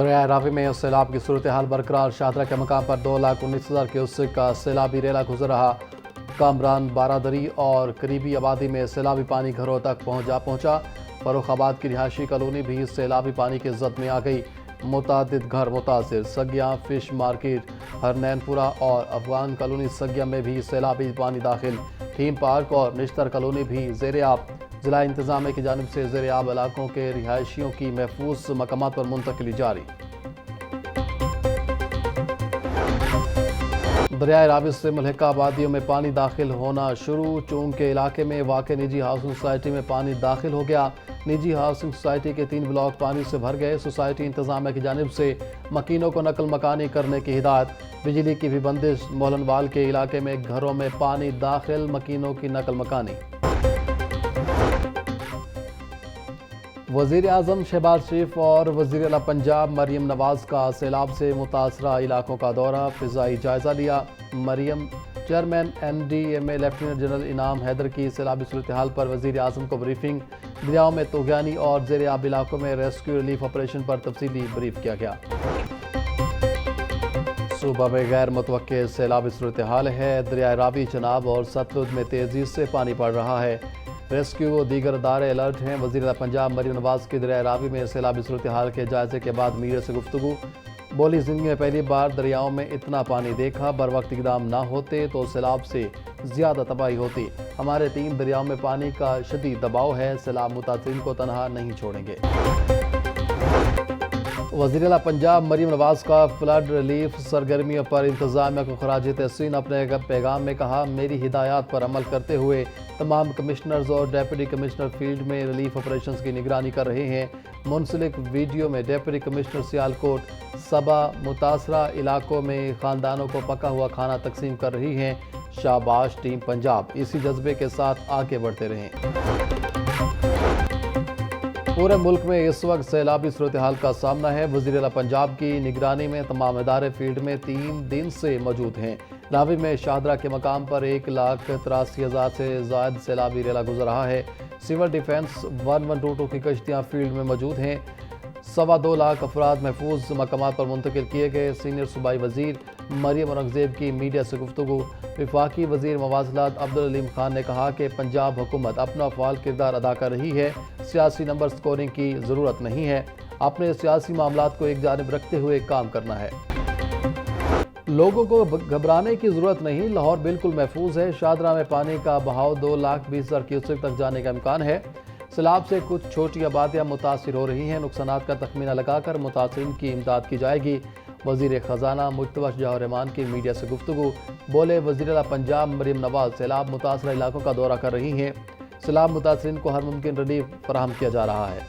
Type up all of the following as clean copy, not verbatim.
دریائے راوی میں سیلاب کی صورتحال برقرار، شاہدرہ کے مقام پر 2,19,000 کیوسک کا سیلابی ریلا گزر رہا۔ کامران، بارادری اور قریبی آبادی میں سیلابی پانی گھروں تک پہنچا۔ فروخ آباد کی رہائشی کالونی بھی سیلابی پانی کے زد میں آ گئی۔ متعدد گھر متاثر، سگیاں فش مارکیٹ، ہرنین پورہ اور افغان کالونی سگیاں میں بھی سیلابی پانی داخل۔ تھیم پارک اور نشتر کالونی بھی زیر آب۔ ضلع انتظامیہ کی جانب سے زیر آب علاقوں کے رہائشیوں کی محفوظ مقامات پر منتقلی جاری۔ دریائے راوی سے ملحقہ آبادیوں میں پانی داخل ہونا شروع، چونگ کے علاقے میں واقع نجی ہاؤسنگ سوسائٹی میں پانی داخل ہو گیا۔ نجی ہاؤسنگ سوسائٹی کے 3 بلاک پانی سے بھر گئے۔ سوسائٹی انتظامیہ کی جانب سے مکینوں کو نقل مکانی کرنے کی ہدایت۔ بجلی کی بھی بندش، مولنوال کے علاقے میں گھروں میں پانی داخل، مکینوں کی نقل مکانی۔ وزیر اعظم شہباز شریف اور وزیر اعلیٰ پنجاب مریم نواز کا سیلاب سے متاثرہ علاقوں کا دورہ، فضائی جائزہ لیا۔ مریم چیئرمین NDMA لیفٹیننٹ جنرل انعام حیدر کی سیلابی صورتحال پر وزیر اعظم کو بریفنگ۔ دریاؤں میں طغیانی اور زیر آب علاقوں میں ریسکیو ریلیف آپریشن پر تفصیلی بریف کیا گیا۔ صوبہ میں غیر متوقع سیلابی صورتحال ہے۔ دریائے راوی، چناب اور ستلج میں تیزی سے پانی پڑ رہا ہے۔ ریسکیو و دیگر ادارے الرٹ ہیں۔ وزیر اعلیٰ پنجاب مریم نواز کی دریائے راوی میں سیلابی صورتحال کے جائزے کے بعد میڈیا سے گفتگو۔ بولی، زندگی میں پہلی بار دریاؤں میں اتنا پانی دیکھا، بروقت اقدام نہ ہوتے تو سیلاب سے زیادہ تباہی ہوتی۔ ہمارے 3 دریاؤں میں پانی کا شدید دباؤ ہے، سیلاب متاثرین کو تنہا نہیں چھوڑیں گے۔ وزیر اعلیٰ پنجاب مریم نواز کا فلڈ ریلیف سرگرمیوں پر انتظامیہ کو خراج تحسین۔ اپنے پیغام میں کہا، میری ہدایات پر عمل کرتے ہوئے تمام کمشنرز اور ڈیپٹی کمشنر فیلڈ میں ریلیف آپریشنز کی نگرانی کر رہے ہیں۔ منسلک ویڈیو میں ڈیپٹی کمشنر سیالکوٹ صبا متاثرہ علاقوں میں خاندانوں کو پکا ہوا کھانا تقسیم کر رہی ہیں۔ شاباش ٹیم پنجاب، اسی جذبے کے ساتھ آگے بڑھتے رہیں۔ پورے ملک میں اس وقت سیلابی صورتحال کا سامنا ہے۔ وزیر اعلیٰ پنجاب کی نگرانی میں تمام ادارے فیلڈ میں 3 دن سے موجود ہیں۔ راوی میں شاہدرہ کے مقام پر 1,83,000 سے زائد سیلابی ریلا گزر رہا ہے۔ سول ڈیفنس 1122 کی کشتیاں فیلڈ میں موجود ہیں۔ 2.25 لاکھ افراد محفوظ مقامات پر منتقل کیے گئے۔ سینئر صوبائی وزیر مریم اورنگزیب کی میڈیا سے گفتگو۔ وفاقی وزیر مواصلات عبدالعلیم خان نے کہا کہ پنجاب حکومت اپنا فعال کردار ادا کر رہی ہے، سیاسی نمبر سکورنگ کی ضرورت نہیں ہے، اپنے سیاسی معاملات کو ایک جانب رکھتے ہوئے کام کرنا ہے۔ لوگوں کو گھبرانے کی ضرورت نہیں، لاہور بالکل محفوظ ہے۔ شاہدرہ میں پانی کا بہاؤ 2,20,000 کیوسک تک جانے کا امکان ہے۔ سیلاب سے کچھ چھوٹی آبادیاں متاثر ہو رہی ہیں، نقصانات کا تخمینہ لگا کر متاثرین کی امداد کی جائے گی۔ وزیر خزانہ مجتبیٰ شجاع الرحمان کی میڈیا سے گفتگو۔ بولے، وزیر اعلیٰ پنجاب مریم نواز سیلاب متاثرہ علاقوں کا دورہ کر رہی ہیں۔ سیلاب متاثرین کو ہر ممکن ریلیف فراہم کیا جا رہا ہے۔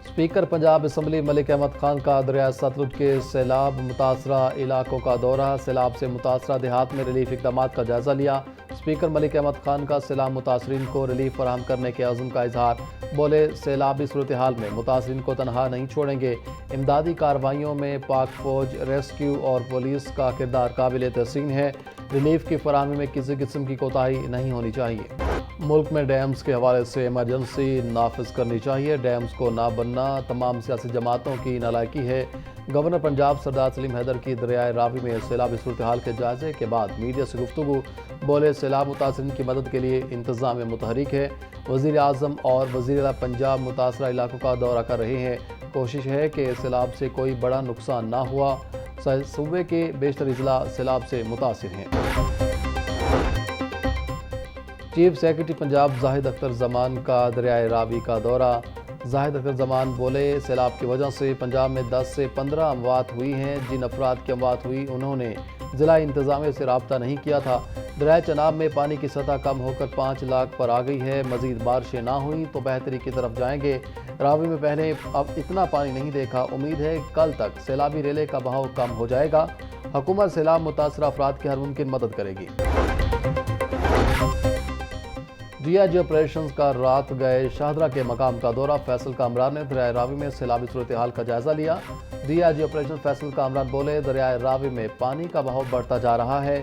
اسپیکر پنجاب اسمبلی ملک احمد خان کا دریائے ستلج کے سیلاب متاثرہ علاقوں کا دورہ، سیلاب سے متاثرہ دیہات میں ریلیف اقدامات کا جائزہ لیا۔ اسپیکر ملک احمد خان کا سیلاب متاثرین کو ریلیف فراہم کرنے کے عزم کا اظہار۔ بولے، سیلابی صورتحال میں متاثرین کو تنہا نہیں چھوڑیں گے۔ امدادی کارروائیوں میں پاک فوج، ریسکیو اور پولیس کا کردار قابل تحسین ہے۔ ریلیف کی فراہمی میں کسی قسم کی کوتاہی نہیں ہونی چاہیے۔ ملک میں ڈیمز کے حوالے سے ایمرجنسی نافذ کرنی چاہیے۔ ڈیمز کو نہ بننا تمام سیاسی جماعتوں کی نالائقی ہے۔ گورنر پنجاب سردار سلیم حیدر کی دریائے راوی میں سیلابی صورتحال کے جائزے کے بعد میڈیا سے گفتگو۔ بولے، سیلاب متاثرین کی مدد کے لیے انتظامیہ متحرک ہے۔ وزیر اعظم اور وزیر اعلیٰ پنجاب متاثرہ علاقوں کا دورہ کر رہے ہیں۔ کوشش ہے کہ سیلاب سے کوئی بڑا نقصان نہ ہوا۔ صوبے کے بیشتر اضلاع سیلاب سے متاثر ہیں۔ چیف سیکرٹری پنجاب زاہد اختر زمان کا دریائے راوی کا دورہ۔ زاہد اختر زمان بولے، سیلاب کی وجہ سے پنجاب میں 10 سے 15 اموات ہوئی ہیں۔ جن افراد کی اموات ہوئی انہوں نے ضلع انتظامیہ سے رابطہ نہیں کیا تھا۔ دریائے چناب میں پانی کی سطح کم ہو کر 5 لاکھ پر آ گئی ہے۔ مزید بارشیں نہ ہوئیں تو بہتری کی طرف جائیں گے۔ راوی میں پہلے اب اتنا پانی نہیں دیکھا، امید ہے کل تک سیلابی ریلے کا بہاؤ کم ہو جائے گا۔ حکومت سیلاب متاثرہ افراد کی ہر ممکن مدد کرے گی۔ DIG آپریشنز کا رات گئے شاہدرہ کے مقام کا دورہ۔ فیصل کامران نے دریائے راوی میں سیلابی صورتحال کا جائزہ لیا۔ DIG آپریشن فیصل کامران بولے، دریائے راوی میں پانی کا بہاؤ بڑھتا جا رہا ہے۔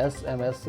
SMS,